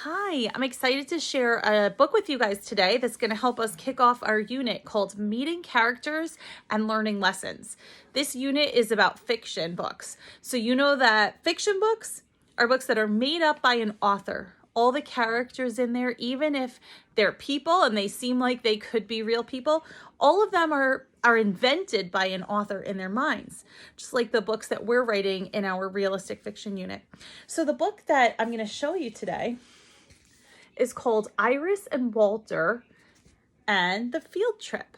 Hi, I'm excited to share a book with you guys today that's going to help us kick off our unit called Meeting Characters and Learning Lessons. This unit is about fiction books. So you know that fiction books are books that are made up by an author. All the characters in there, even if they're people and they seem like they could be real people, all of them are invented by an author in their minds, just like the books that we're writing in our realistic fiction unit. So the book that I'm going to show you today is called Iris and Walter and the Field Trip.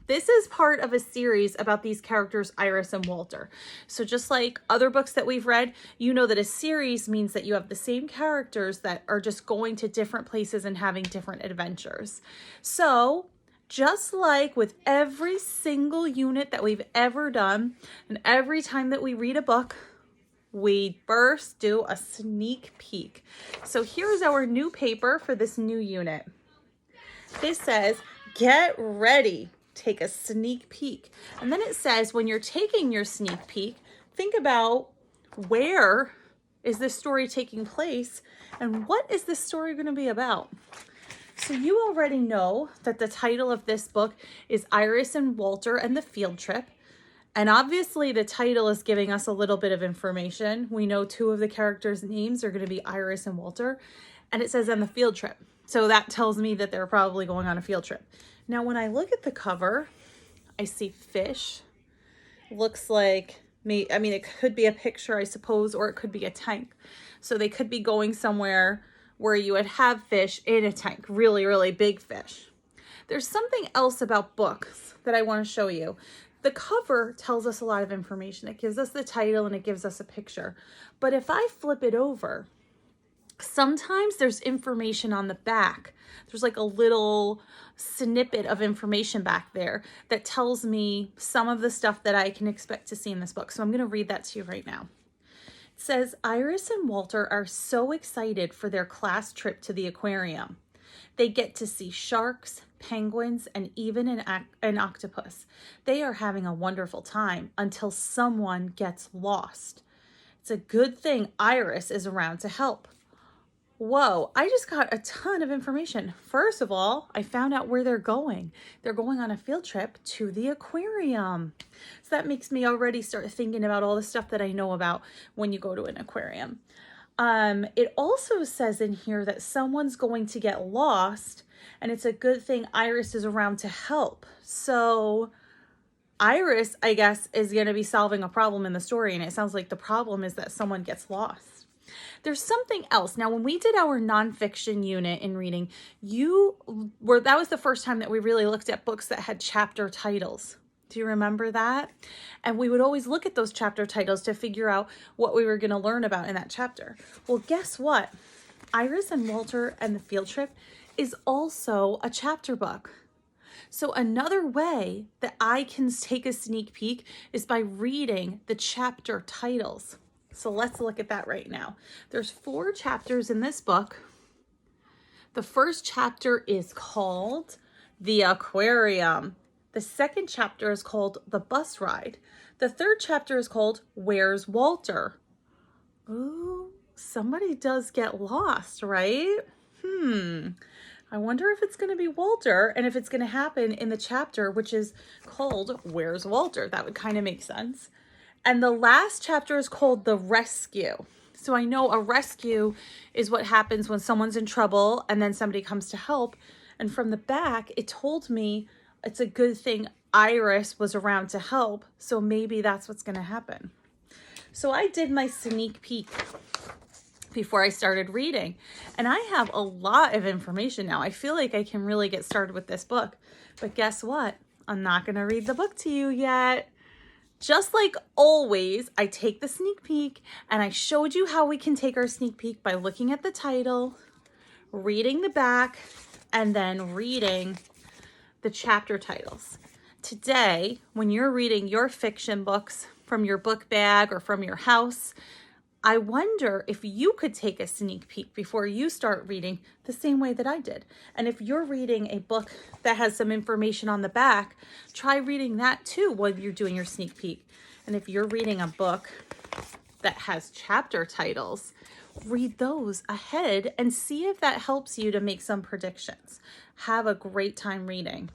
This is part of a series about these characters, Iris and Walter. So just like other books that we've read, you know that a series means that you have the same characters that are just going to different places and having different adventures. So just like with every single unit that we've ever done, and every time that we read a book, we first do a sneak peek. So here's our new paper for this new unit. This says, get ready, take a sneak peek. And then it says, when you're taking your sneak peek, think about where is this story taking place and what is this story going to be about? So you already know that the title of this book is Iris and Walter and the Field Trip. And obviously the title is giving us a little bit of information. We know two of the characters' names are going to be Iris and Walter, and it says on the field trip. So that tells me that they're probably going on a field trip. Now, when I look at the cover, I see fish. Looks like me. I mean, it could be a picture, I suppose, or it could be a tank. So they could be going somewhere where you would have fish in a tank, really, really big fish. There's something else about books that I want to show you. The cover tells us a lot of information. It gives us the title and it gives us a picture. But if I flip it over, sometimes there's information on the back. There's like a little snippet of information back there that tells me some of the stuff that I can expect to see in this book. So I'm going to read that to you right now. It says, Iris and Walter are so excited for their class trip to the aquarium. They get to see sharks, penguins, and even an octopus. They are having a wonderful time until someone gets lost. It's a good thing Iris is around to help. Whoa, I just got a ton of information. First of all, I found out where they're going. They're going on a field trip to the aquarium. So that makes me already start thinking about all the stuff that I know about when you go to an aquarium. It also says in here that someone's going to get lost, and it's a good thing Iris is around to help. So Iris, I guess, is going to be solving a problem in the story, and it sounds like the problem is that someone gets lost. There's something else. Now, when we did our nonfiction unit in reading, that was the first time that we really looked at books that had chapter titles. Do you remember that? And we would always look at those chapter titles to figure out what we were going to learn about in that chapter. Well, guess what? Iris and Walter and the Field Trip is also a chapter book. So another way that I can take a sneak peek is by reading the chapter titles. So let's look at that right now. There's 4 chapters in this book. The first chapter is called The Aquarium. The second chapter is called The Bus Ride. The third chapter is called Where's Walter? Ooh, somebody does get lost, right? I wonder if it's going to be Walter and if it's going to happen in the chapter, which is called Where's Walter? That would kind of make sense. And the last chapter is called The Rescue. So I know a rescue is what happens when someone's in trouble and then somebody comes to help. And from the back, it told me it's a good thing Iris was around to help, so maybe that's what's going to happen. So I did my sneak peek before I started reading, and I have a lot of information now. I feel like I can really get started with this book, but guess what? I'm not going to read the book to you yet. Just like always, I take the sneak peek, and I showed you how we can take our sneak peek by looking at the title, reading the back, and then reading the chapter titles. Today, when you're reading your fiction books from your book bag or from your house, I wonder if you could take a sneak peek before you start reading the same way that I did. And if you're reading a book that has some information on the back, try reading that too while you're doing your sneak peek. And if you're reading a book that has chapter titles, read those ahead and see if that helps you to make some predictions. Have a great time reading.